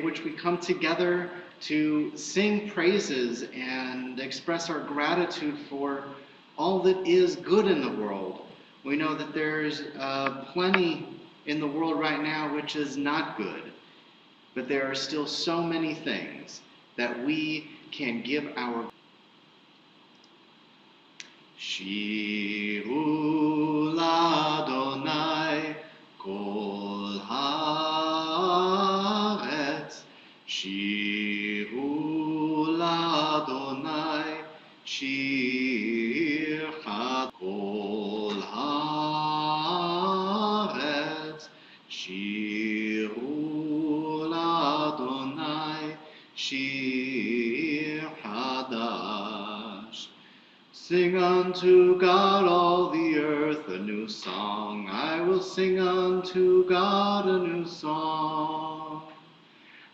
which we come together to sing praises and express our gratitude for all that is good in the world. We know that there's plenty in the world right now which is not good, but there are still so many things that we can give our Shiru l'Adonai kol haaretz, Shiru l'Adonai shir chad kol haaretz, Shiru l'Adonai shir hadash. Sing unto God, all the earth, a new song. I will sing unto God a new song.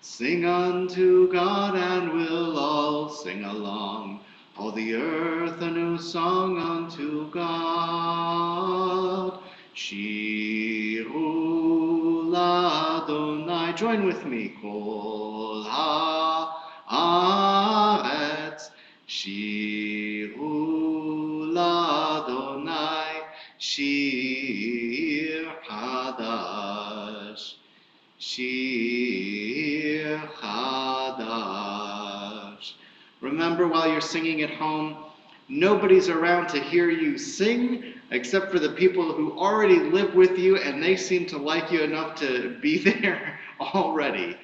Sing unto God, and we'll all sing along. All the earth, a new song unto God. Shiru l'Adonai. Join with me. Kol haaretz. Shiru l'Adonai shir hadash, shir hadash. Remember, while you're singing at home, nobody's around to hear you sing except for the people who already live with you, and they seem to like you enough to be there already.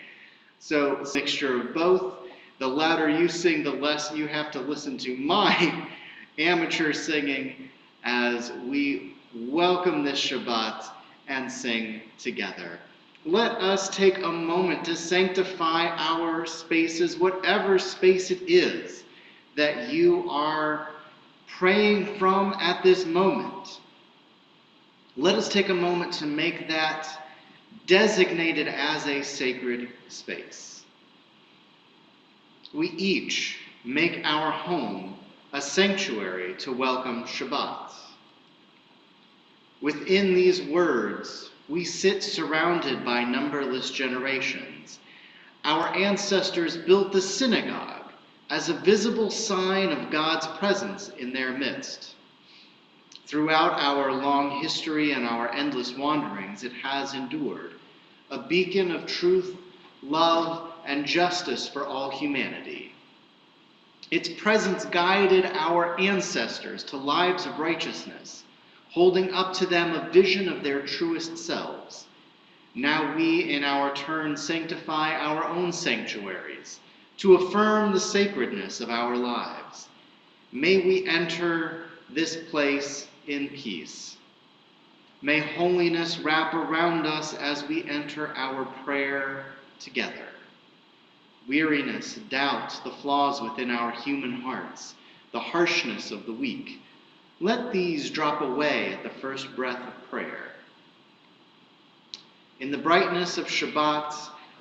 So, it's a mixture of both. The louder you sing, the less you have to listen to my amateur singing as we welcome this Shabbat and sing together. Let us take a moment to sanctify our spaces, whatever space it is that you are praying from at this moment. Let us take a moment to make that designated as a sacred space. We each make our home a sanctuary to welcome Shabbat. Within these words, we sit surrounded by numberless generations. Our ancestors built the synagogue as a visible sign of God's presence in their midst. Throughout our long history and our endless wanderings, it has endured, a beacon of truth, love, and justice for all humanity. Its presence guided our ancestors to lives of righteousness, holding up to them a vision of their truest selves. Now we, in our turn, sanctify our own sanctuaries to affirm the sacredness of our lives. May we enter this place in peace. May holiness wrap around us as we enter our prayer together. Weariness, doubt, the flaws within our human hearts, the harshness of the weak, let these drop away at the first breath of prayer. In the brightness of Shabbat,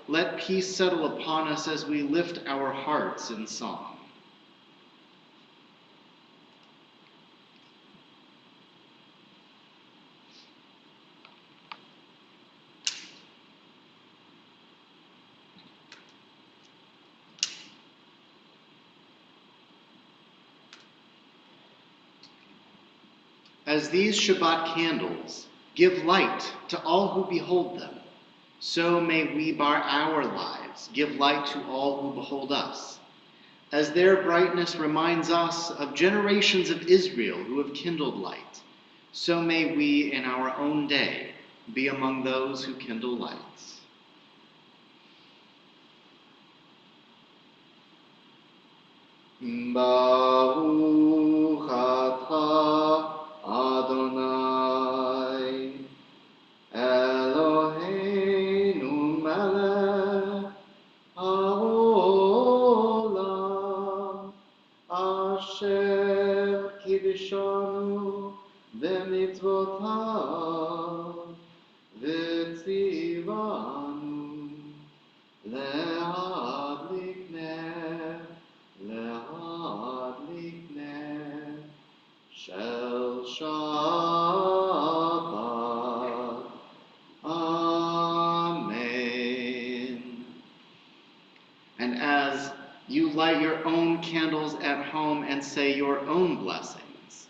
let peace settle upon us as we lift our hearts in song. As these Shabbat candles give light to all who behold them, so may we by our lives give light to all who behold us. As their brightness reminds us of generations of Israel who have kindled light, so may we in our own day be among those who kindle lights. Baruch atah Adonai, Eloheinu melech haolam, asher kiddushanu b'mitzvotav, v'tzivanu le'adlik ner shel Shabbat. Amen. And as you light your own candles at home and say your own blessings,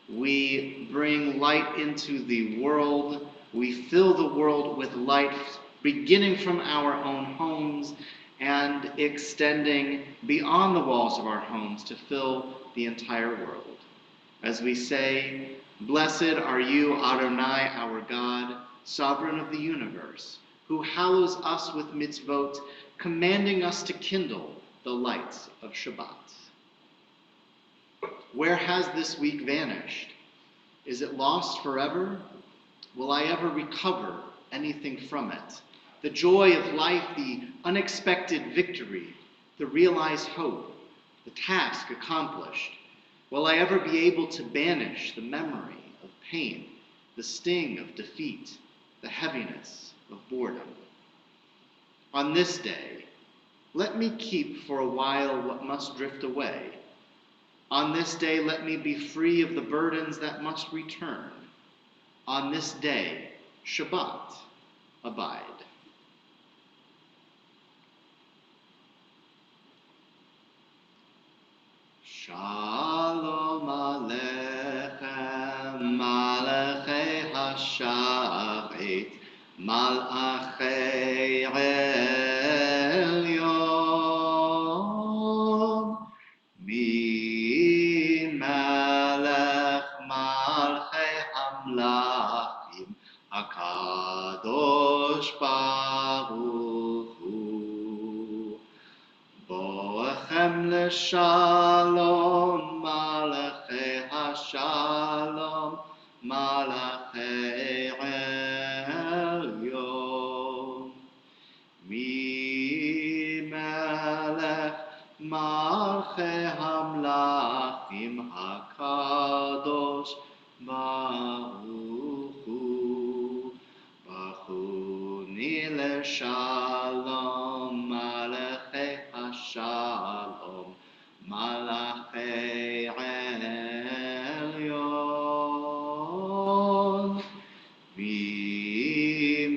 we bring light into the world. We fill the world with light, beginning from our own homes and extending beyond the walls of our homes to fill the entire world. As we say, "Blessed are you, Adonai, our God, sovereign of the universe, who hallows us with mitzvot, commanding us to kindle the lights of Shabbat." Where has this week vanished? Is it lost forever? Will I ever recover anything from it? The joy of life, the unexpected victory, the realized hope, the task accomplished. Will I ever be able to banish the memory of pain, the sting of defeat, the heaviness of boredom? On this day, let me keep for a while what must drift away. On this day, let me be free of the burdens that must return. On this day, Shabbat, abide. Shalom Aleichem, Malachei HaSharet, Malachei Elyon, Melech Malchei Hamlachim, HaKadosh Baruch Hu. Boachem l'shalom, Malachei HaShalom, Malachei Elyon. Melech Malchei Hamlachim, HaKadosh Baruch Hu. Bachuni l'shalom, Malachei HaShalom, Malachei Elyon.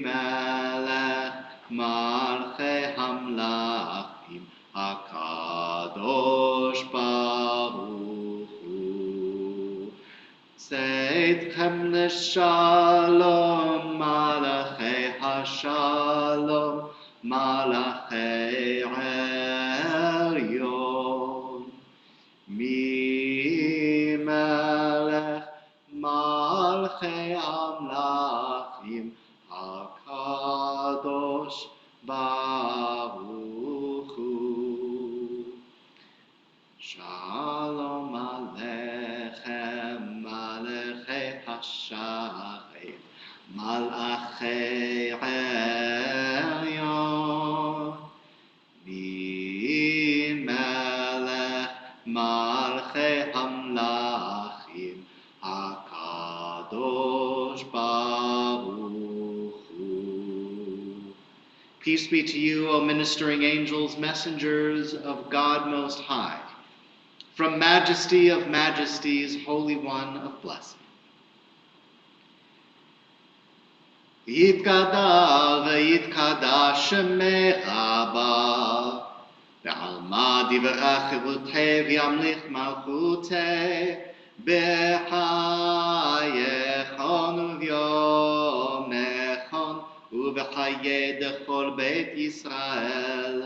Melech Malchei Hamlachim, HaKadosh Baruch Hu. Seidchem l'shalom, Malachei HaShalom, Malachei Elyon. Melech Malchei Hamlachim, HaKadosh Baruch Hu. Shalom Aleichem, Malachei HaSharet, Malachei Elyon. Melech Malchei Hamlachim, HaKadosh Baruch Hu. Peace be to you, O ministering angels, messengers of God Most High, from Majesty of Majesties, Holy One of Blessing. Yitkadal v'yitkadash shemecha ba, ve'alma divrei chirutei v'yamlich malchutei, b'chayechon u'vyomechon u'b'chayei dechol Beit Yisrael.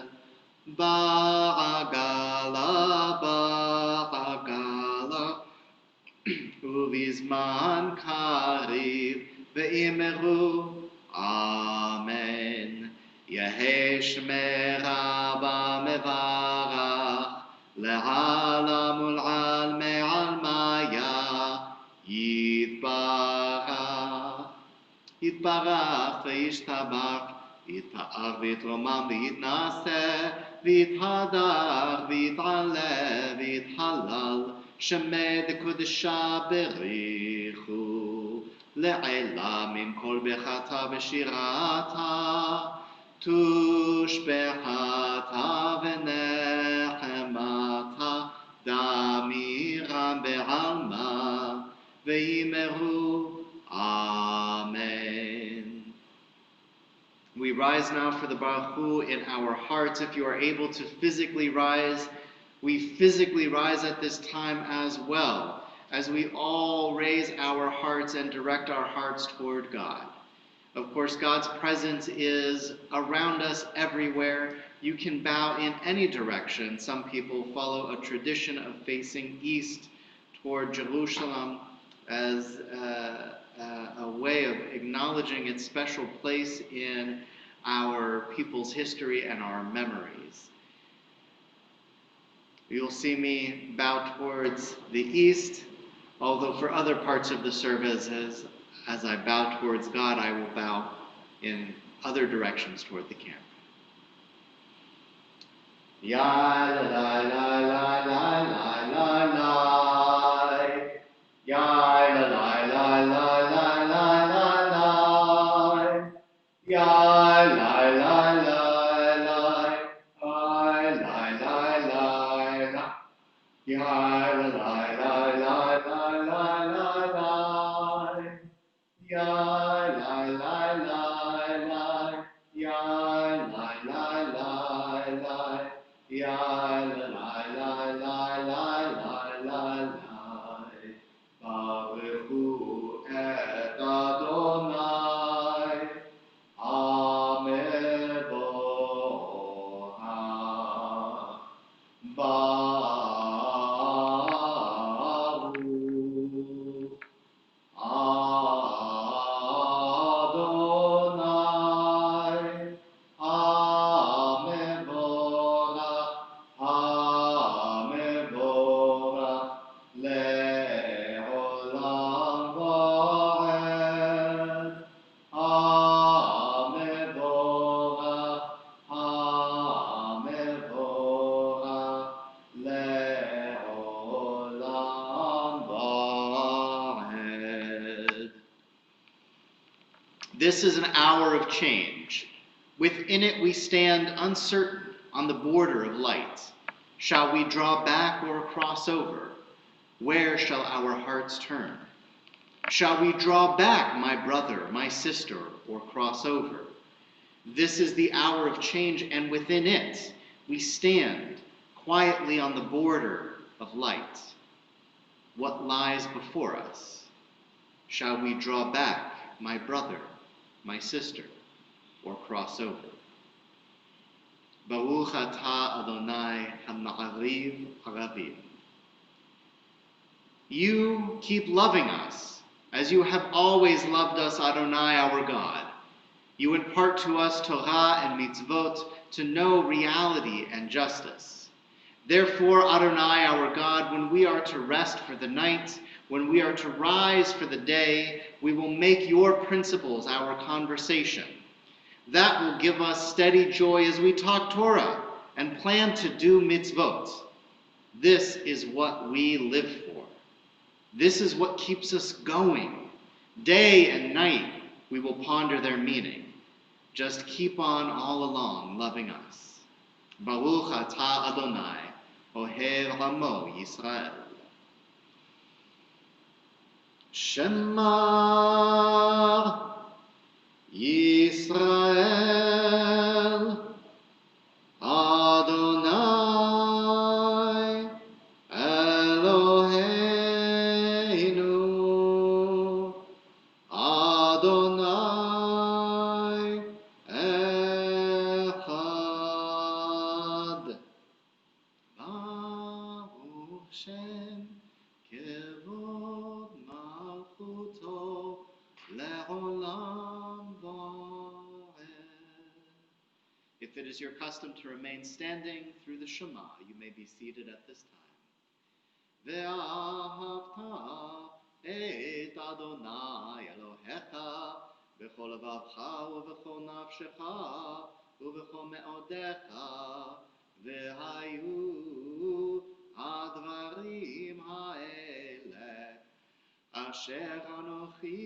Ba'agala, ba'agala, u'vizman kariv, ve'imeru, Amen. Yehei shmecha ba'mevarach, le'alam ul'almei almaya, yitbarach. Yitbarach ve'yishtabach, יתפאר ויתרומם ויתנשא ויתהדר ויתעלה ויתהלל שמי דקודשה בריחו לעילם עם כל ברכתה ושירתה תושבחתה ונחמתה דמירם בעלמה ויאמרו Amen. We rise now for the Baruch Hu in our hearts, if you are able to physically rise, we physically rise at this time as well, as we all raise our hearts and direct our hearts toward God. Of course, God's presence is around us everywhere. You can bow in any direction. Some people follow a tradition of facing east toward Jerusalem as a way of acknowledging its special place in our people's history and our memories. You'll see me bow towards the east, although for other parts of the service, as I bow towards God, I will bow in other directions toward the camp. Ya la la la la la la la la. Ya la la la la la la la la. Ya la la la la. La la la la. Ya la la la la la la la. Ya la la la la. Ya la la la la. Ya la la la la la la la. Baruch et Adonai, Amevoha, Baruch Adonai, Amevoha, Le'olam va'ed. Amevoha, Le'olam va'ed. This is an hour of change. Within it we stand uncertain on the border of light. Shall we draw back or cross over? Where shall our hearts turn? Shall we draw back, my brother, my sister, or cross over? This is the hour of change, and within it we stand quietly on the border of light. What lies before us? Shall we draw back, my brother, my sister, or cross over? Baruch atah Adonai ha-ma'ariv haravim. You keep loving us, as you have always loved us, Adonai, our God. You impart to us Torah and mitzvot to know reality and justice. Therefore, Adonai, our God, when we are to rest for the night, when we are to rise for the day, we will make your principles our conversation. That will give us steady joy as we talk Torah and plan to do mitzvot. This is what we live for. This is what keeps us going. Day and night, we will ponder their meaning. Just keep on all along loving us. Baruch atah Adonai, Ohev Hamo Yisrael. Shema Yisrael, Adonai Eloheinu, Adonai Echad. Baruch Shem Kevod Malchuto Le'olam va'ed. If it is your custom to remain standing through the Shema, you may be seated at this time. Ve'ahavta et Adonai Elohecha b'chol levavcha u'b'chol nafshecha u'b'chol me'odecha ve'hayu advarim ha'ele asher anochi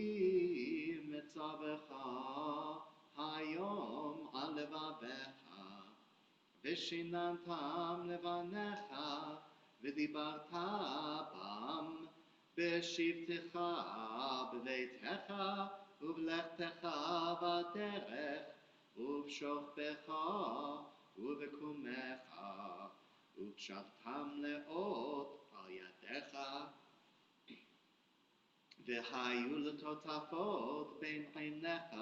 metzavecha hayom al levavecha v'shinantam levanecha v'dibarta bam b'shivtecha b'veitecha ובלכתך בדרך ובשוכבך ובקומך, וקשבתם לאות על ידיך, והיו לטוטפות בין עיניך,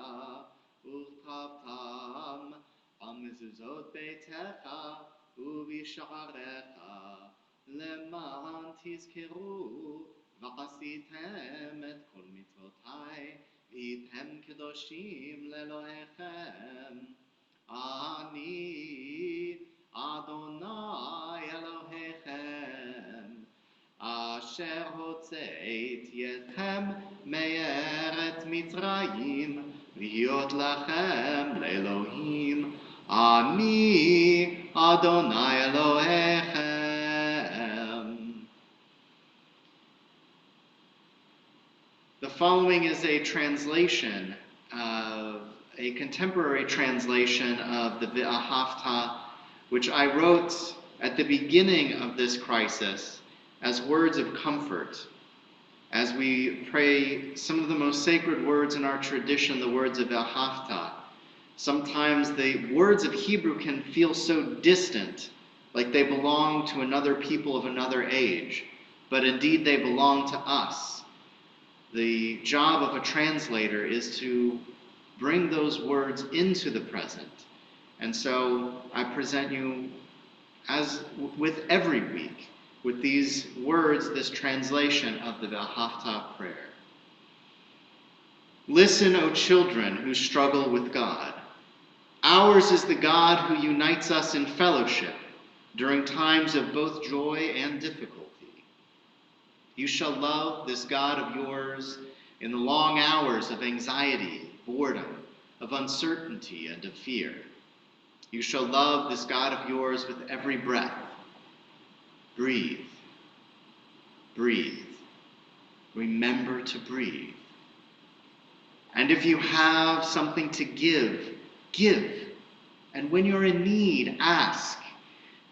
וכתבתם על מזוזות ביתך ובשעריך, למען תזכרו ועשיתם את כל מצוותיי, והייתם קדושים לאלוהיכם. אני אדוני אלוהיכם, אשר הוצאתי אתכם מארץ מצרים, להיות לכם לאלוהים. אני אדוני אלוהיכם. The following is a translation a contemporary translation of the V'ahavta, which I wrote at the beginning of this crisis as words of comfort, as we pray some of the most sacred words in our tradition, the words of V'ahavta. Sometimes the words of Hebrew can feel so distant, like they belong to another people of another age, but indeed they belong to us. The job of a translator is to bring those words into the present. And so I present you, as with every week, with these words, this translation of the V'ahavta prayer. Listen, O children who struggle with God. Ours is the God who unites us in fellowship during times of both joy and difficulty. You shall love this God of yours in the long hours of anxiety, boredom, of uncertainty, and of fear. You shall love this God of yours with every breath. Breathe. Breathe. Remember to breathe. And if you have something to give, give. And when you're in need, ask.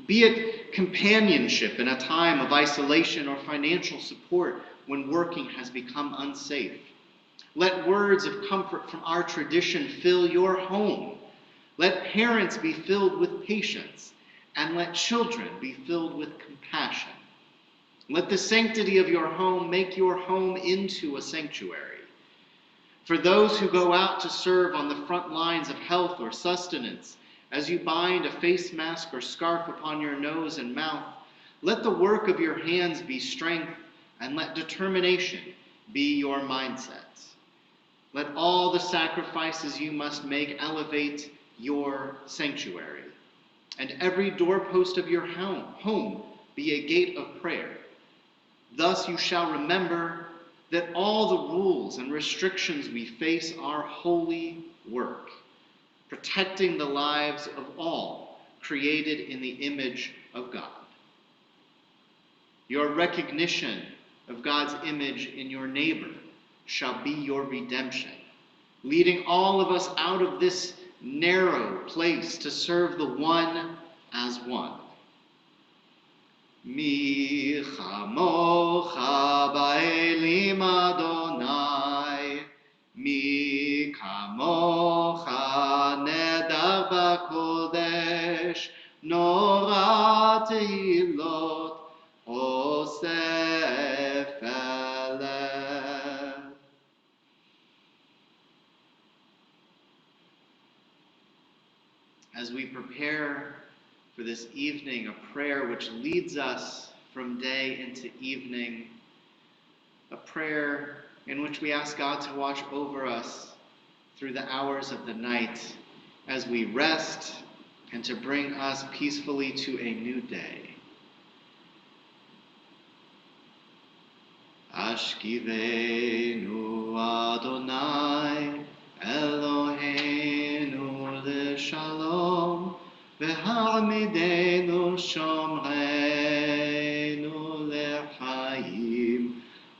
Be it companionship in a time of isolation or financial support when working has become unsafe. Let words of comfort from our tradition fill your home. Let parents be filled with patience, and let children be filled with compassion. Let the sanctity of your home make your home into a sanctuary. For those who go out to serve on the front lines of health or sustenance, as you bind a face mask or scarf upon your nose and mouth, let the work of your hands be strength, and let determination be your mindset. Let all the sacrifices you must make elevate your sanctuary, and every doorpost of your home be a gate of prayer. Thus you shall remember that all the rules and restrictions we face are holy work, protecting the lives of all created in the image of God. Your recognition of God's image in your neighbor shall be your redemption, leading all of us out of this narrow place to serve the one as one. Mi chamocha ba'elim Adonai, mi kamocha nedar b'kodesh, nora tehilot osef eleh. As we prepare for this evening, a prayer which leads us from day into evening, a prayer in which we ask God to watch over us through the hours of the night as we rest and to bring us peacefully to a new day. Ashkivenu Adonai Eloheinu l'shalom, v'ha'amidenu shomreinu l'chaim.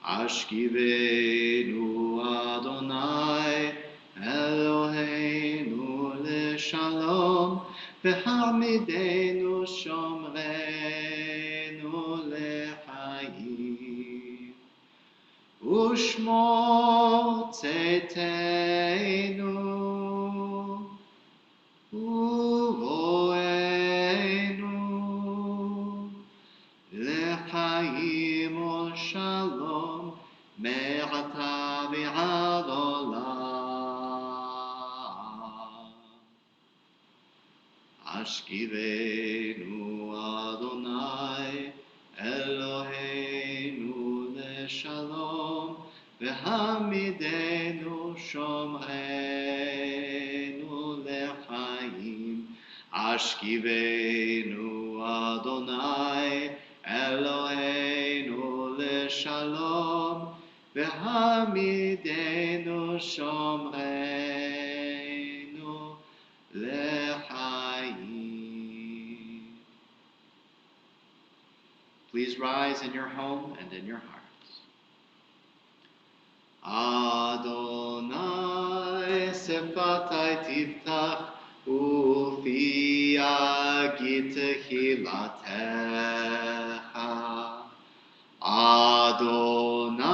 Ashkivenu Adonai Eloheinu l'shalom, v'ha'amidenu shomreinu l'chaim. Ushmor tzeteinu Ashkivenu Adonai Eloheinu leshalom v'hamidenu shomrenu lechaim. Ashkivenu Adonai Eloheinu leshalom v'hamidenu shomrenu lechaim. Please rise in your home and in your hearts. Adonai sefatai tiftach ufi yagid tehilatecha. Adonai,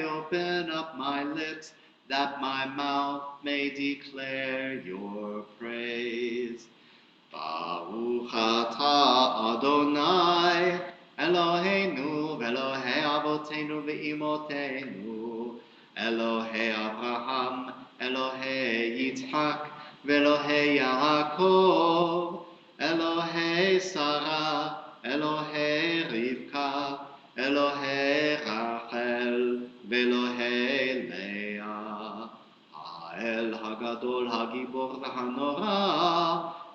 open up my lips, that my mouth may declare your praise. Baruch atah Adonai, Eloheinu v'Elohei avotenu v'imotenu, Elohei Abraham, Elohei Yitzhak, v'Elohei Yaakov, Elohei Sarah, Elohei Rivka, Elohei Rachel, v'Elohei Leah, Ha'el Hagadol Hagibor v'Hanora,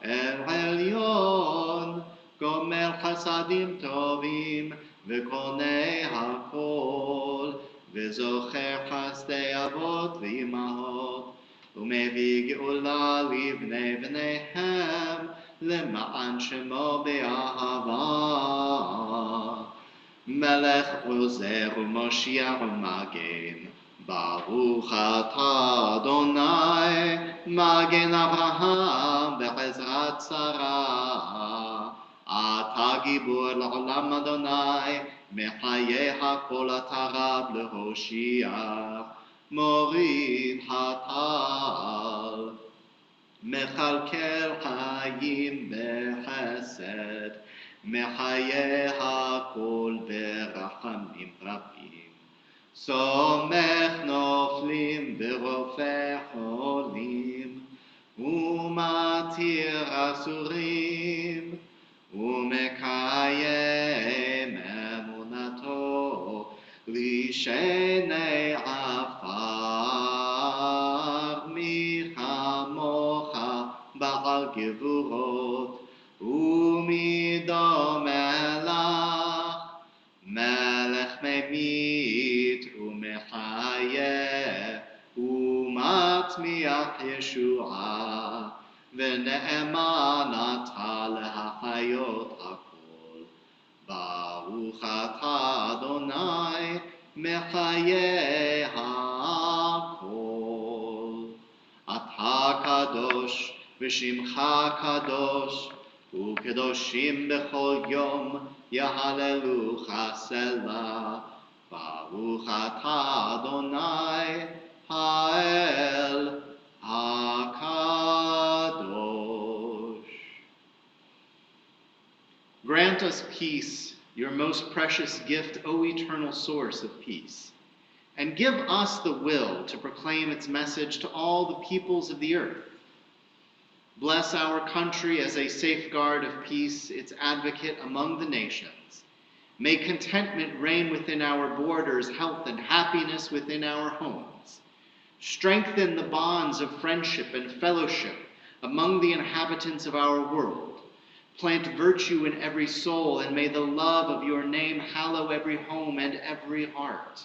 El Elyon, Gomer Chasadim Tovim, V'Konei HaKol, V'Zocher Chasdei Avot V'Imahot, U'Mevi Geula Livnei V'neihem, Lema'an Shemo Be'ahava, Melech Ozer U'Moshiach U'Magen, Baruch atah Adonai, Magen Avraham ve'ezrat Sarah. Atah gibor la'olam Adonai, Mechayeh hakol atarab lehoshiach, Morid hatal, Mechalkel hayim bechesed, Mechayeh hakol berachamim rabim. סומך נופלים ורופא חולים, ומתיר אסורים, ומקיים אמונתו לשני עפר. מי כמוך בעל גבורות, ומידו מלך, מלך ממית ומחיה ומטמיח ישועה, ונאמן אתה להחיות הכל. ברוך אתה אדוני מחיה הכל. אתה קדוש ושמך קדוש, וקדושים בכל יום יהללוך סלה. ברוך אתה אדוני האל הקדוש. Grant us peace, your most precious gift, O eternal source of peace, and give us the will to proclaim its message to all the peoples of the earth. Bless our country as a safeguard of peace, its advocate among the nations. May contentment reign within our borders, health and happiness within our homes. Strengthen the bonds of friendship and fellowship among the inhabitants of our world. Plant virtue in every soul, and may the love of your name hallow every home and every heart.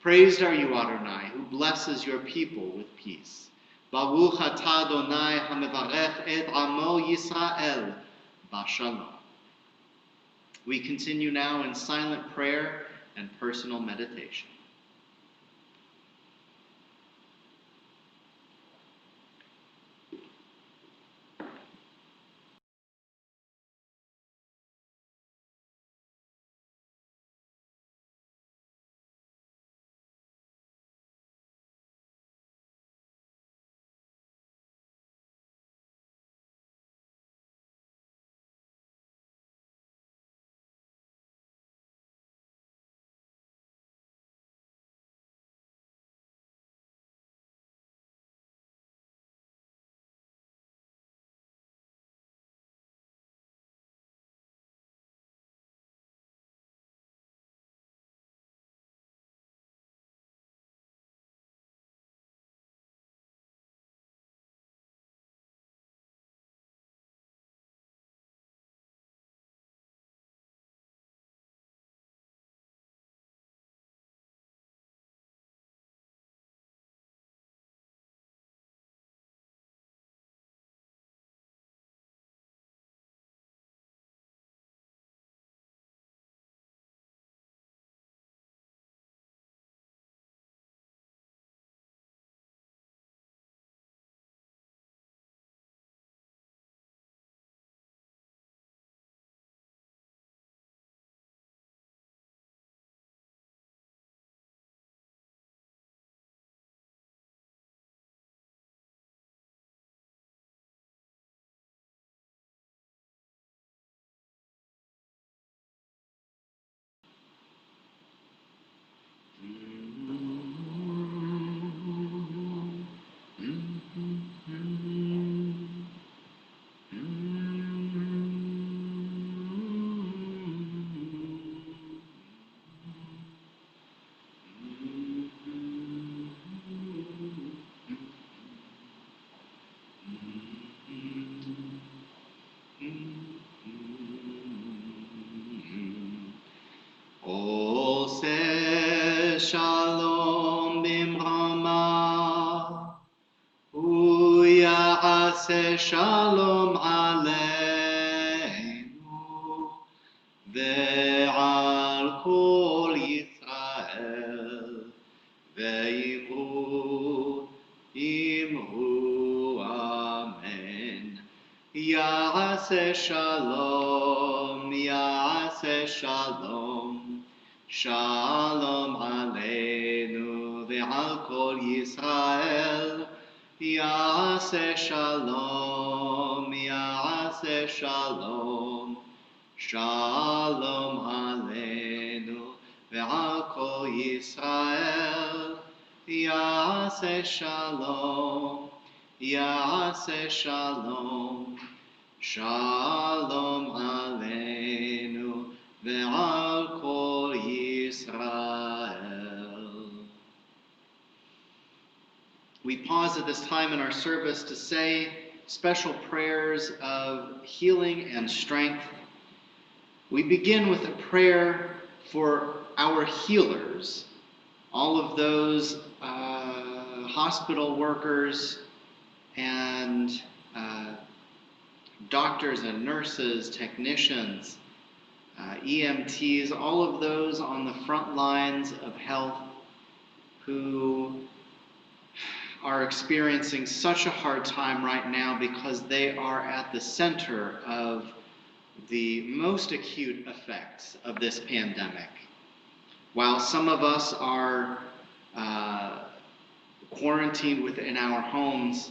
Praised are you, Adonai, who blesses your people with peace. Baruch atah Adonai hamevarech et amo Yisrael b'shalom. We continue now in silent prayer and personal meditation. Ose shalom bimrama, uyase shalom aleinu, ve'al kol Yisrael, ve'imru imru amen. Ya'ase shalom, ya'ase shalom, shalom aleinu ve'al kol Yisrael. Ya'ase shalom, ya'ase shalom, shalom aleinu ve'al kol Yisrael. Ya'ase shalom, ya'ase shalom, shalom aleinu ve'al kol Yisrael. We pause at this time in our service to say special prayers of healing and strength. We begin with a prayer for our healers, all of those hospital workers and doctors and nurses, technicians, EMTs, all of those on the front lines of health who are experiencing such a hard time right now because they are at the center of the most acute effects of this pandemic. While some of us are quarantined within our homes,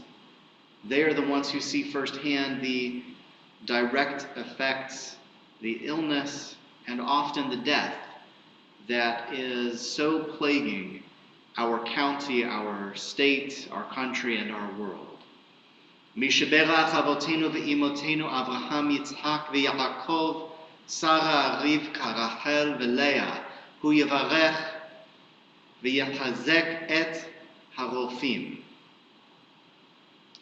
they are the ones who see firsthand the direct effects, the illness, and often the death that is so plaguing our county, our state, our country, and our world. Mishaberach avotenu ve'imotenu Avraham, Yitzhak ve'Yaakov, Sarah, Rivka, Rachel ve'Leah, hu yivarech ve'yachazek et harofim.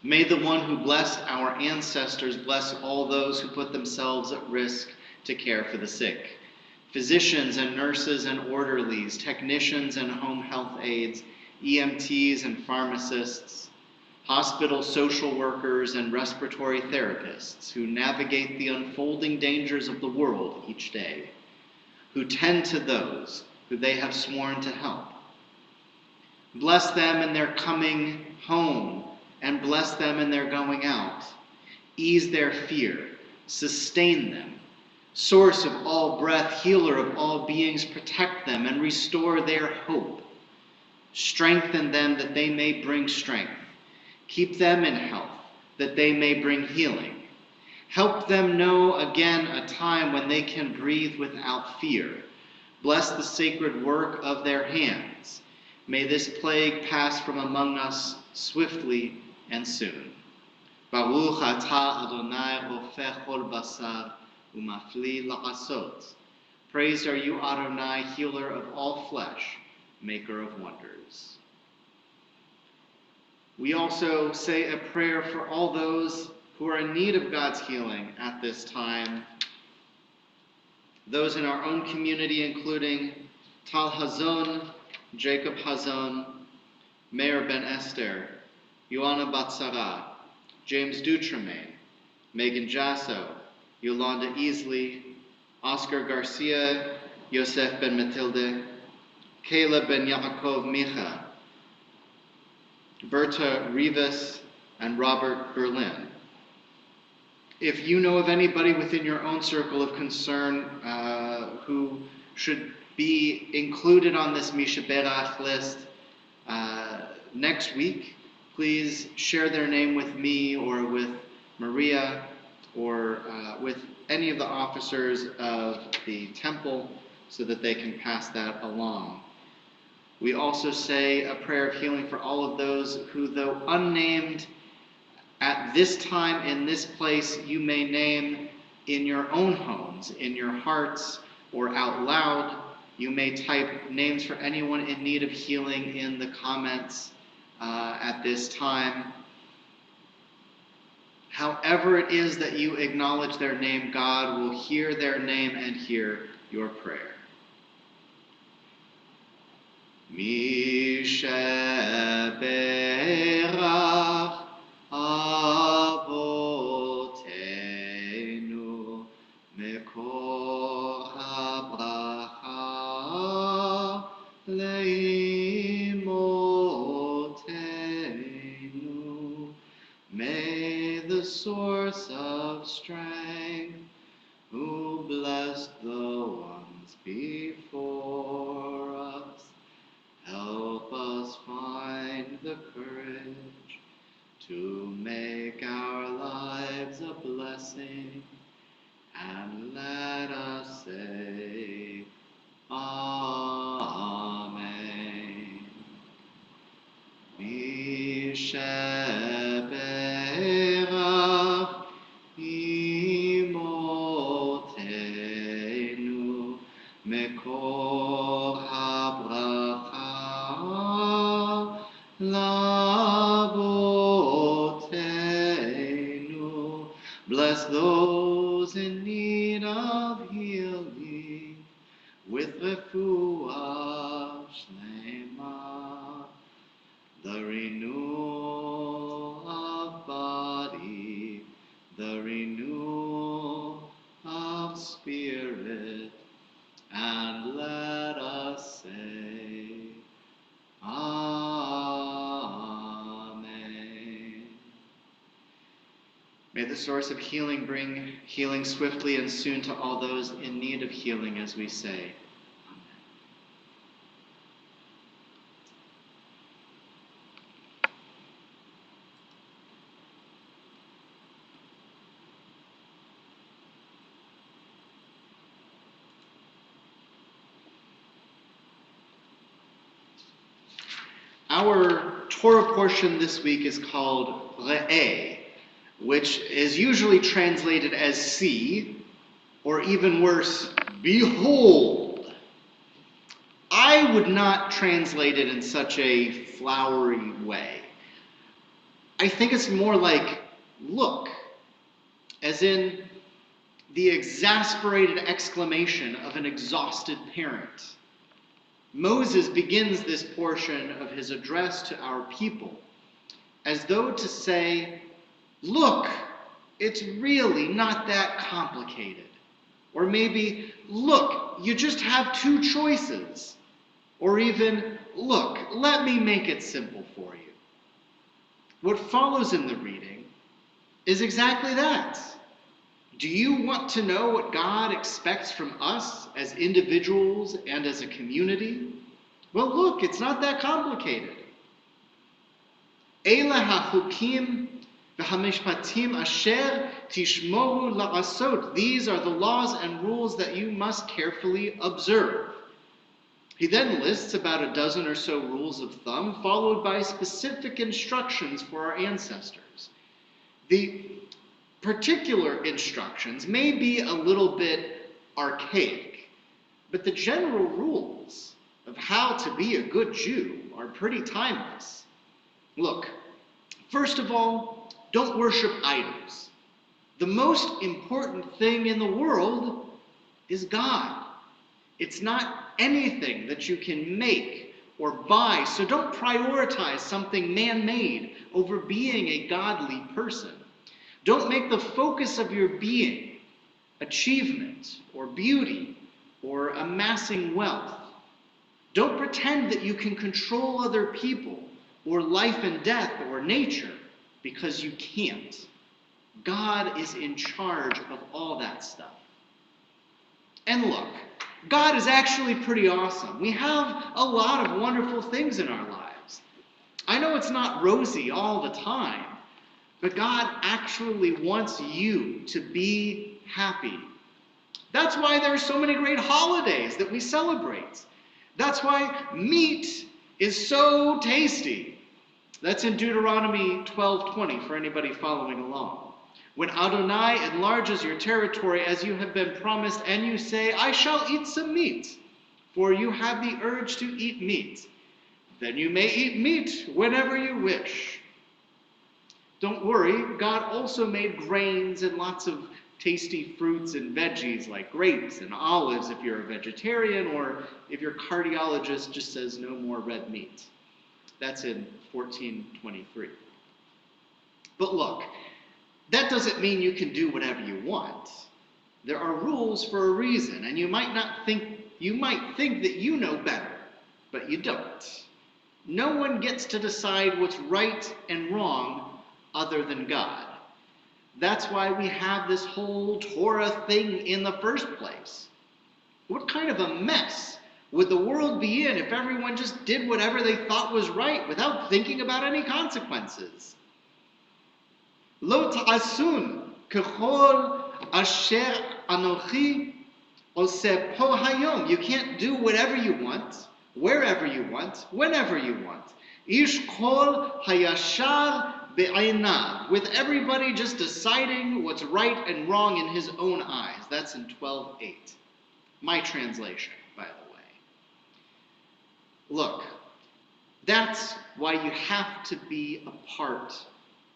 May the one who blessed our ancestors bless all those who put themselves at risk to care for the sick. Physicians and nurses and orderlies, technicians and home health aides, EMTs and pharmacists, hospital social workers and respiratory therapists who navigate the unfolding dangers of the world each day, who tend to those who they have sworn to help. Bless them in their coming home and bless them in their going out. Ease their fear, sustain them. Source of all breath, healer of all beings, protect them and restore their hope. Strengthen them that they may bring strength. Keep them in health that they may bring healing. Help them know again a time when they can breathe without fear. Bless the sacred work of their hands. May this plague pass from among us swiftly and soon. Baruch atah Adonai ofech kol basar umafli la'asot. Praised are you, Adonai, healer of all flesh, maker of wonders. We also say a prayer for all those who are in need of God's healing at this time. Those in our own community, including Tal Hazon, Jacob Hazon, Meir Ben Esther, Ioana Batsara, James Dutremaine, Megan Jasso, Yolanda Easley, Oscar Garcia, Yosef Ben Matilde, Caleb Ben Yaakov Micha, Berta Rivas, and Robert Berlin. If you know of anybody within your own circle of concern who should be included on this Mishaberach list next week, please share their name with me or with Maria or with any of the officers of the temple so that they can pass that along. We also say a prayer of healing for all of those who, though unnamed at this time in this place, you may name in your own homes, in your hearts, or out loud. You may type names for anyone in need of healing in the comments at this time. However it is that you acknowledge their name, God will hear their name and hear your prayer. Mi sheberach avotenu mekor habracha leimotenu. May the source of strength, who blessed the ones before us, help us find the courage to make our lives a blessing, and let us say, Amen. Misheberach imotenu mekor habracha labotenu. Bless those in need of healing with refuah shlema, the renewal of body, the renewal of spirit, and let us say, Amen. May the source of healing bring healing swiftly and soon to all those in need of healing, as we say, Our Torah portion this week is called Re'eh, which is usually translated as see, or even worse, behold. I would not translate it in such a flowery way. I think it's more like look, as in the exasperated exclamation of an exhausted parent. Moses begins this portion of his address to our people as though to say, look, it's really not that complicated. Or maybe, look, you just have two choices. Or even, look, let me make it simple for you. What follows in the reading is exactly that. Do you want to know what God expects from us as individuals and as a community? Well, look, it's not that complicated. Eila hachukim v'hamishpatim asher tishmoru la'asot. These are the laws and rules that you must carefully observe. He then lists about a dozen or so rules of thumb, followed by specific instructions for our ancestors. The particular instructions may be a little bit archaic, but the general rules of how to be a good Jew are pretty timeless. Look, first of all, don't worship idols. The most important thing in the world is God. It's not anything that you can make or buy, so don't prioritize something man-made over being a godly person. Don't make the focus of your being achievement or beauty or amassing wealth. Don't pretend that you can control other people or life and death or nature, because you can't. God is in charge of all that stuff. And look, God is actually pretty awesome. We have a lot of wonderful things in our lives. I know it's not rosy all the time, but God actually wants you to be happy. That's why there are so many great holidays that we celebrate. That's why meat is so tasty. That's in Deuteronomy 12:20 for anybody following along. When Adonai enlarges your territory as you have been promised, and you say, I shall eat some meat, for you have the urge to eat meat, then you may eat meat whenever you wish. Don't worry, God also made grains and lots of tasty fruits and veggies like grapes and olives if you're a vegetarian, or if your cardiologist just says no more red meat. That's in 1423. But look, that doesn't mean you can do whatever you want. There are rules for a reason, and you might think that you know better, but you don't. No one gets to decide what's right and wrong other than God. That's why we have this whole Torah thing in the first place. What kind of a mess would the world be in if everyone just did whatever they thought was right without thinking about any consequences? Lo ta'asun kechol asher anochi oseh po hayom. You can't do whatever you want, wherever you want, whenever you want. Ish kol hayashar be'aynav, with everybody just deciding what's right and wrong in his own eyes. That's in 12:8. My translation, by the way. Look, that's why you have to be a part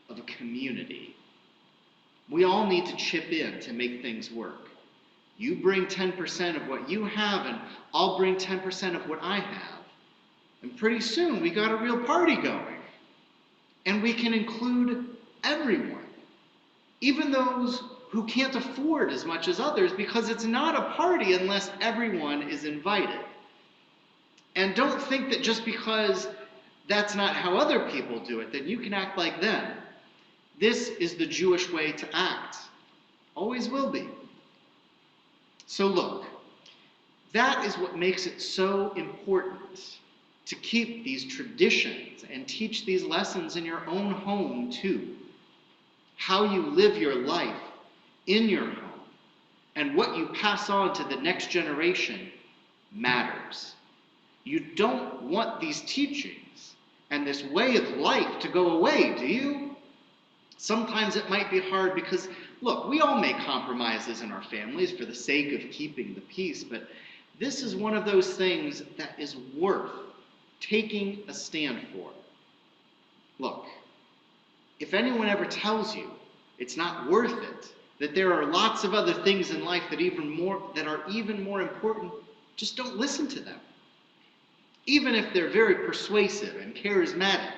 of a community. We all need to chip in to make things work. You bring 10% of what you have, and I'll bring 10% of what I have. And pretty soon, we got a real party going. And we can include everyone, even those who can't afford as much as others, because it's not a party unless everyone is invited. And don't think that just because that's not how other people do it, that you can act like them. This is the Jewish way to act. Always will be. So look, that is what makes it so important to keep these traditions and teach these lessons in your own home too. How you live your life in your home and what you pass on to the next generation matters. You don't want these teachings and this way of life to go away, do you? Sometimes it might be hard because, look, we all make compromises in our families for the sake of keeping the peace, but this is one of those things that is worth taking a stand for. Look, if anyone ever tells you it's not worth it, that there are lots of other things in life that are even more important, just don't listen to them. Even if they're very persuasive and charismatic,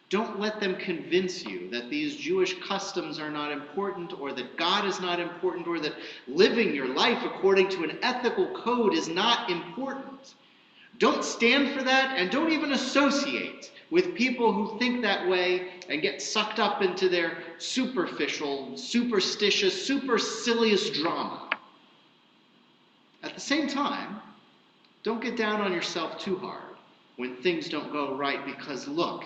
don't let them convince you that these Jewish customs are not important, or that God is not important, or that living your life according to an ethical code is not important. Don't stand for that, and don't even associate with people who think that way and get sucked up into their superficial, superstitious, supercilious drama. At the same time, don't get down on yourself too hard when things don't go right, because look,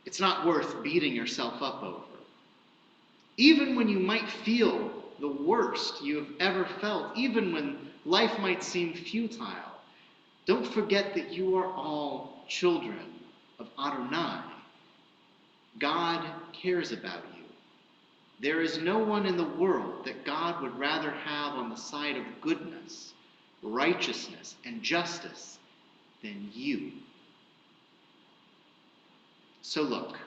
it's not worth beating yourself up over. Even when you might feel the worst you have ever felt, even when life might seem futile, don't forget that you are all children of Adonai. God cares about you. There is no one in the world that God would rather have on the side of goodness, righteousness, and justice than you. So look,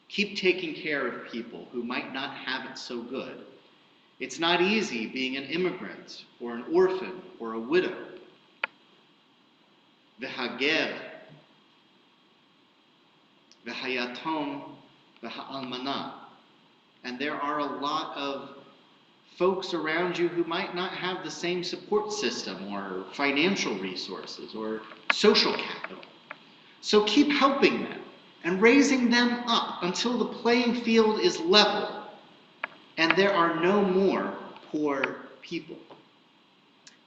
keep taking care of people who might not have it so good. It's not easy being an immigrant, or an orphan, or a widow. V'hager, v'hayatom, v'ha'almanah. And there are a lot of folks around you who might not have the same support system, or financial resources, or social capital. So keep helping them and raising them up until the playing field is level and there are no more poor people.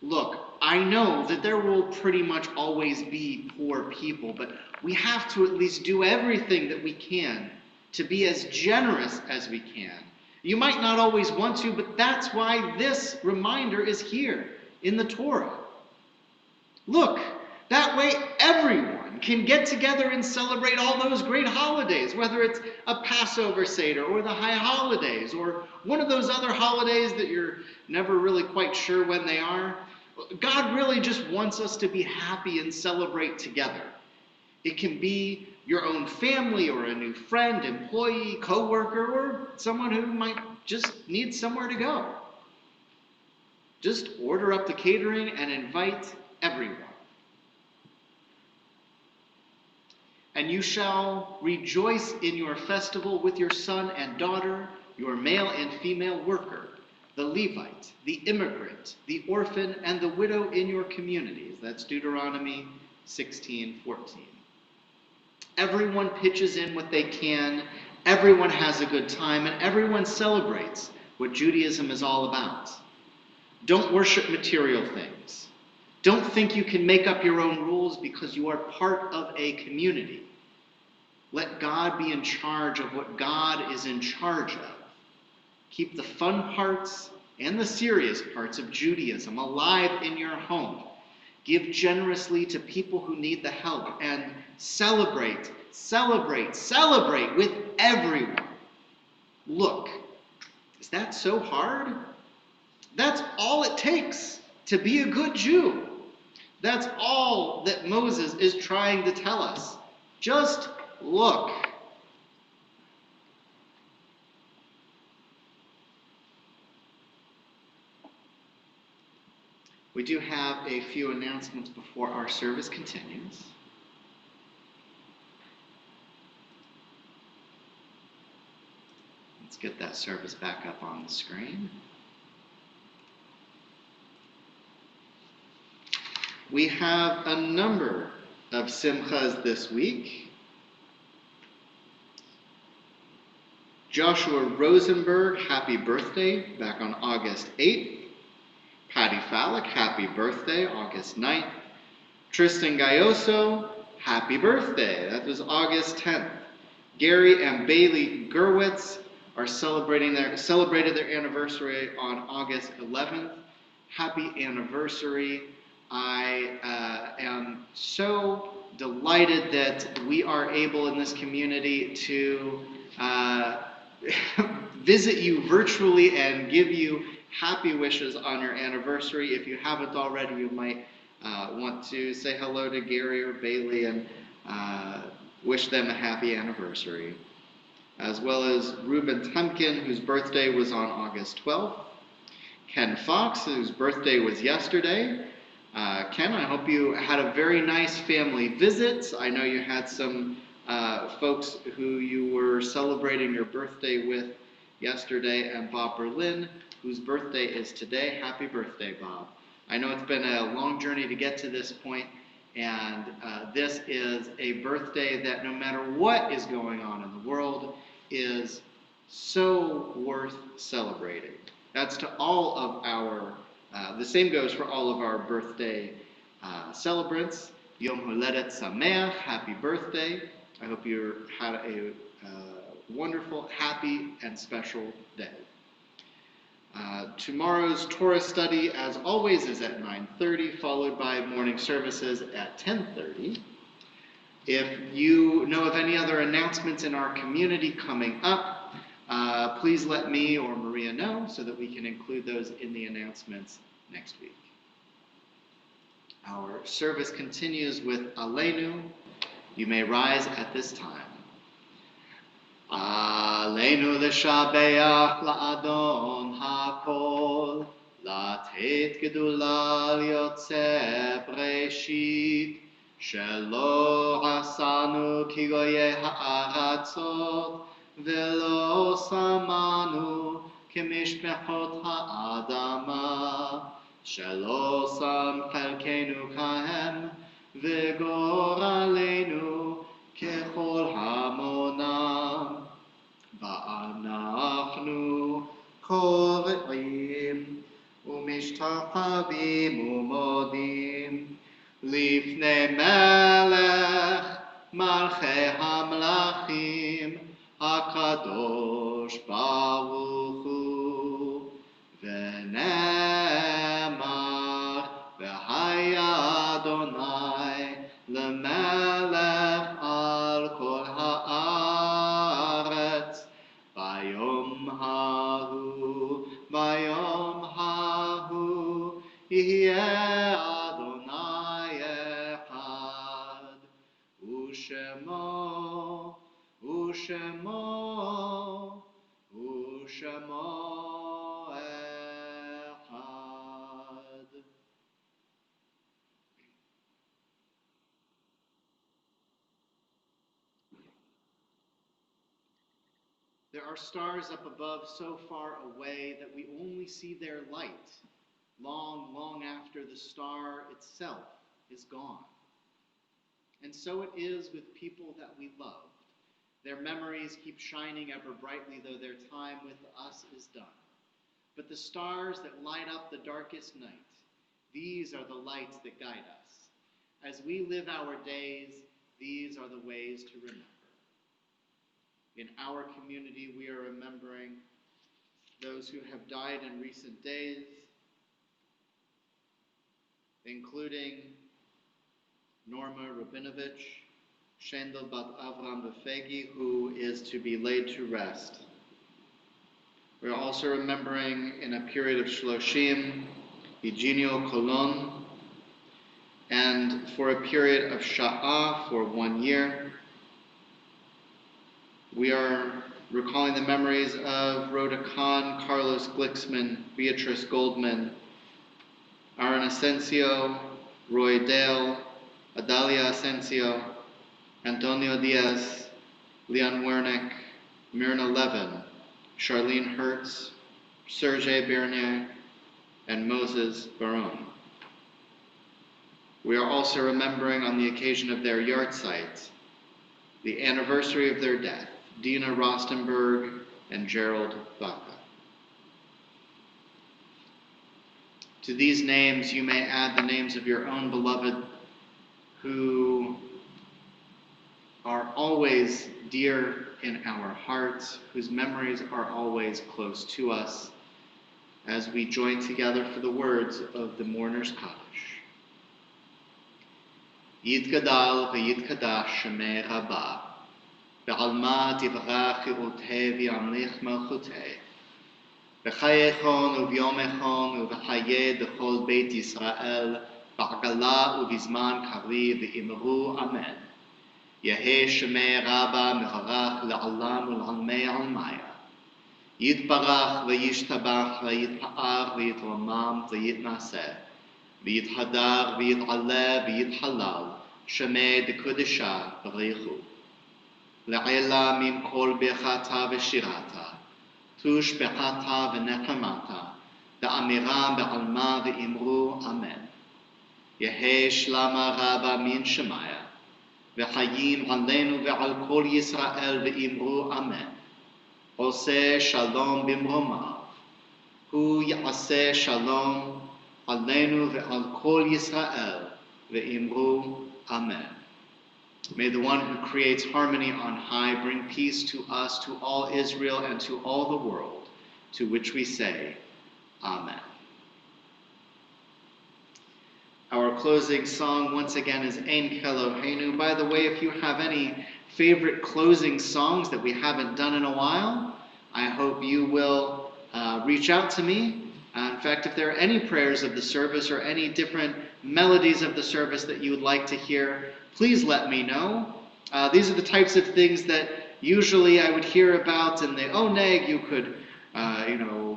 Look, I know that there will pretty much always be poor people, but we have to at least do everything that we can to be as generous as we can. You might not always want to, but that's why this reminder is here in the Torah. Look, that way everyone can get together and celebrate all those great holidays, whether it's a Passover Seder or the high holidays or one of those other holidays that you're never really quite sure when they are. God really just wants us to be happy and celebrate together. It can be your own family or a new friend, employee, coworker, or someone who might just need somewhere to go. Just order up the catering and invite everyone. And you shall rejoice in your festival with your son and daughter, your male and female worker, the Levite, the immigrant, the orphan, and the widow in your communities. That's Deuteronomy 16:14. Everyone pitches in what they can, everyone has a good time, and everyone celebrates what Judaism is all about. Don't worship material things. Don't think you can make up your own rules because you are part of a community. Let God be in charge of what God is in charge of. Keep the fun parts and the serious parts of Judaism alive in your home. Give generously to people who need the help, and celebrate, celebrate, celebrate with everyone. Look, is that so hard? That's all it takes to be a good Jew. That's all that Moses is trying to tell us. Just look. We do have a few announcements before our service continues. Let's get that service back up on the screen. We have a number of simchas this week. Joshua Rosenberg, happy birthday, back on August 8th. Patty Fallick, happy birthday, August 9th. Tristan Gayoso, happy birthday, that was August 10th. Gary and Bailey Gerwitz are celebrated their anniversary on August 11th. Happy anniversary. I am so delighted that we are able in this community to visit you virtually and give you happy wishes on your anniversary. If you haven't already, you might want to say hello to Gary or Bailey and wish them a happy anniversary. As well as Reuben Temkin, whose birthday was on August 12th. Ken Fox, whose birthday was yesterday. Ken, I hope you had a very nice family visit. I know you had some folks who you were celebrating your birthday with yesterday, and Bob Berlin, whose birthday is today. Happy birthday, Bob. I know it's been a long journey to get to this point, and this is a birthday that no matter what is going on in the world is so worth celebrating. That's to all of our, the same goes for all of our birthday celebrants. Yom Holedet Sameach, happy birthday. I hope you had a wonderful, happy, and special day. Tomorrow's Torah study, as always, is at 9:30, followed by morning services at 10:30. If you know of any other announcements in our community coming up, please let me or Maria know so that we can include those in the announcements next week. Our service continues with Aleinu. You may rise at this time. Aleinu l'shabeach la'adon hakol, לתת גדולה ליוצא בראשית, שלא עשנו כגויי הארצות, ולא שמנו כמשפחות האדמה, שלא שם חלקנו כהם, וגורלנו ככל המונם. ואנחנו קוראים ומשתחווים ומודים לפני מלך מלכי המלכים הקדוש ברוך הוא, ונאמר והיה אדוני למלך על כל הארץ ביום ההוא יהיה אדוני אחד, There are stars up above so far away that we only see their light long, long after the star itself is gone. And so it is with people that we loved. Their memories keep shining ever brightly, though their time with us is done. But the stars that light up the darkest night, these are the lights that guide us. As we live our days, these are the ways to remember. In our community, we are remembering those who have died in recent days, including Norma Rabinovich, Shendel Bat Avram Befegi, who is to be laid to rest. We're also remembering, in a period of Shloshim, Eugenio Colon, and for a period of Sha'ah for 1 year. We are recalling the memories of Rhoda Kahn, Carlos Glicksman, Beatrice Goldman, Aaron Asensio, Roy Dale, Adalia Asensio, Antonio Diaz, Leon Wernick, Myrna Levin, Charlene Hertz, Sergei Bernier, and Moses Baron. We are also remembering, on the occasion of their yahrzeit, the anniversary of their death, Dina Rostenberg and Gerald Baca. To these names, you may add the names of your own beloved who are always dear in our hearts, whose memories are always close to us, as we join together for the words of the mourner's Kaddish. Yitgadal v'yitkadash shemei Rabbah, ve'alma tivrach chirutei v'yamlich malchutei, v'chayechon u'vyomechon u'v'chayeh d'chol Beit Yisrael, ba'agala u'vizman kari v'imru amen. Yehei shemei Rabbah mecharach le'alam u'l'almei almaya. Yitbarach v'yishtabach v'yitpa'ar v'yitramam v'yitnaseh. V'yithadar v'yit'aleh v'yithalal. Shemei d'kodesha v'reichu. Le'ela min kol bechata v'shirata. Tush bechata v'nechemata. Da'amiram be'alma v'imru amen. Yehei shlama Rabbah min shemaya. V'chayim aleinu ve'al kol Yisrael ve'imru amen. Oseh shalom bimromav. Hu ya'aseh shalom aleinu ve'al kol Yisrael ve'imru amen. May the one who creates harmony on high bring peace to us, to all Israel, and to all the world, to which we say, Amen. Our closing song, once again, is Ein Keloheinu. By the way, if you have any favorite closing songs that we haven't done in a while, I hope you will reach out to me. In fact, if there are any prayers of the service or any different melodies of the service that you would like to hear, please let me know. These are the types of things that usually I would hear about in the Oneg. You could,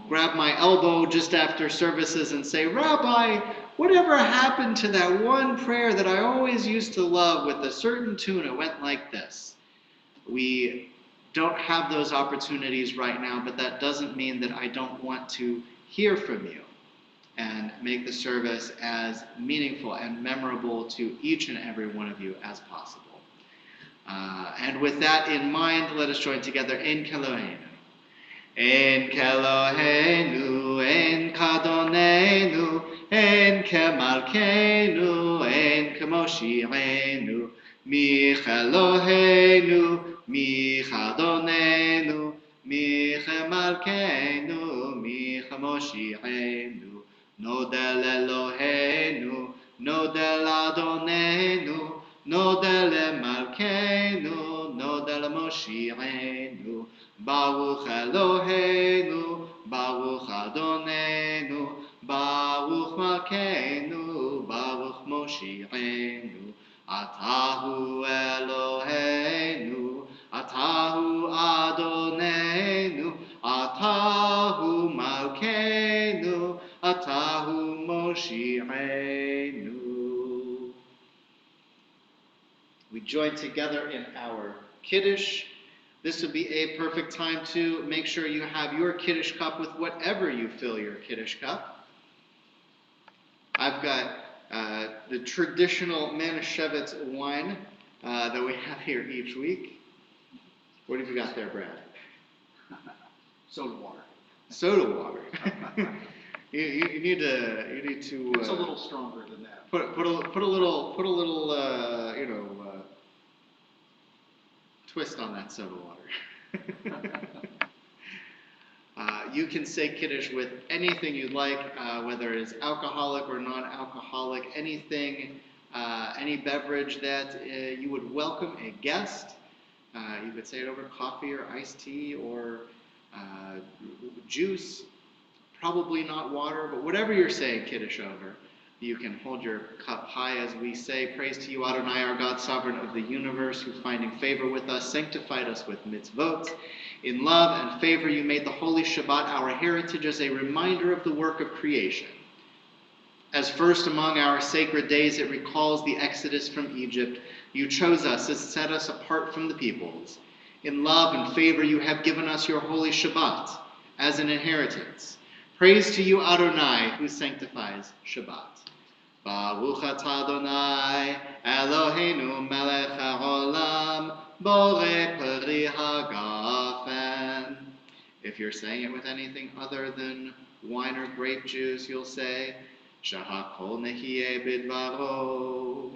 grab my elbow just after services and say, Rabbi, whatever happened to that one prayer that I always used to love with a certain tune? It went like this. We don't have those opportunities right now, but that doesn't mean that I don't want to hear from you and make the service as meaningful and memorable to each and every one of you as possible. And with that in mind, let us join together in Keloheinu. En Keloheinu, en Kadonenu, en Kemalkeinu, en Kemoshi'enu, Micheloheinu, Michadonenu, Michemalkeinu, Michemoshi'enu, Nodel Eloheinu, Nodel Adonenu, Nodel Malkeinu, Nodel Moshi'enu, Baruch Eloheinu, Baruch Adonenu, Baruch Malkeinu, Baruch Moshi'enu, Atahu Eloheinu, Atahu Adonenu, Atahu Malkeinu, Atahu Moshi'enu. We join together in our Kiddush This would be a perfect time to make sure you have your Kiddush cup with whatever you fill your Kiddush cup. I've got the traditional Manischewitz wine that we have here each week. What have you got there, Brad? Soda water. Soda water. you need to. It's a little stronger than that. Put a little twist on that soda water. You can say Kiddush with anything you'd like, whether it is alcoholic or non-alcoholic, anything, any beverage that you would welcome a guest. You could say it over coffee or iced tea or juice, probably not water, but whatever you're saying Kiddush over, you can hold your cup high as we say, praise to you, Adonai, our God, sovereign of the universe, who finding favor with us, sanctified us with mitzvot. In love and favor you made the holy Shabbat our heritage as a reminder of the work of creation. As first among our sacred days it recalls the exodus from Egypt, you chose us and set us apart from the peoples. In love and favor you have given us your holy Shabbat as an inheritance. Praise to you, Adonai, who sanctifies Shabbat. Baruch atah Adonai, Eloheinu melech haolam, borei peri hagafen. If you're saying it with anything other than wine or grape juice, you'll say, Shahakol nehiyeh bidvaro.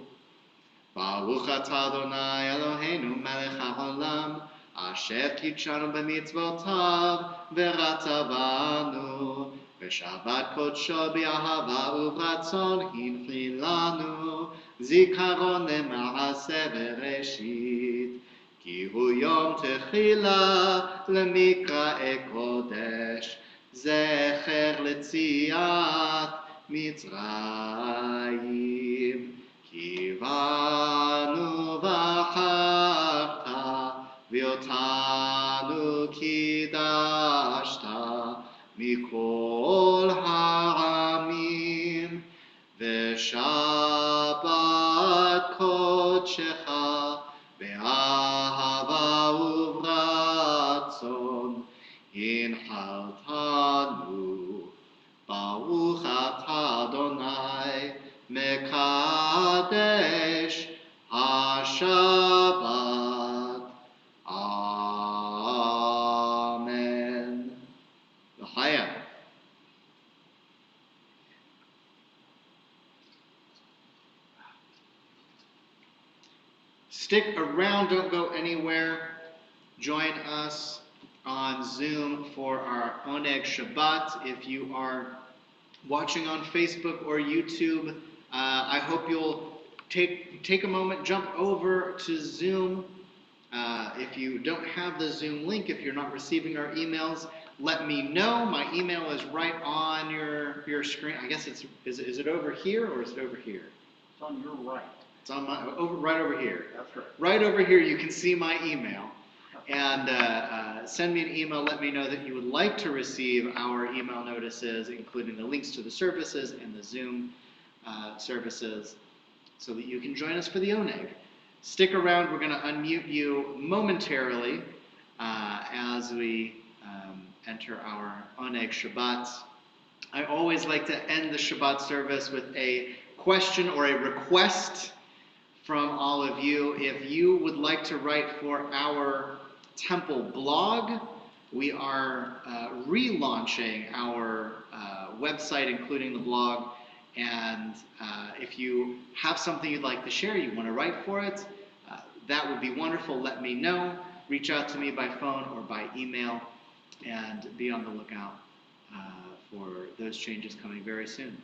Baruch atah Adonai, Eloheinu melech haolam, asher kitshanu b'mitzvotav, v'rata banu. V'shabbat kodsho b'ahava u'bratzon hinchi lanu, zikaron lema'aseh bereshit. Ki hu yom techila lemikra'e kodesh, zecher letziat Mitzrayim. Ki vanu v'acharta, v'yotanu kidashta, Mikol ha'amim, v'shabbat kodshecha, be'ahava u'vratzon, hinchaltanu, baruch atah Adonai, mekadesh ha'shabbat. Amen. L'chaim. Stick around, don't go anywhere. Join us on Zoom for our Oneg Shabbat. If you are watching on Facebook or YouTube, I hope you'll take a moment, jump over to Zoom. If you don't have the Zoom link, if you're not receiving our emails, let me know. My email is right on your screen. I guess is it over here or is it over here? It's on your right. It's on right over here. That's right. Right over here, you can see my email. And send me an email. Let me know that you would like to receive our email notices, including the links to the services and the Zoom services, so that you can join us for the Oneg. Stick around. We're going to unmute you momentarily as we enter our Oneg Shabbat. I always like to end the Shabbat service with a question or a request from all of you. If you would like to write for our Temple blog, we are relaunching our website, including the blog. And if you have something you'd like to share, you want to write for it, that would be wonderful. Let me know. Reach out to me by phone or by email, and be on the lookout for those changes coming very soon.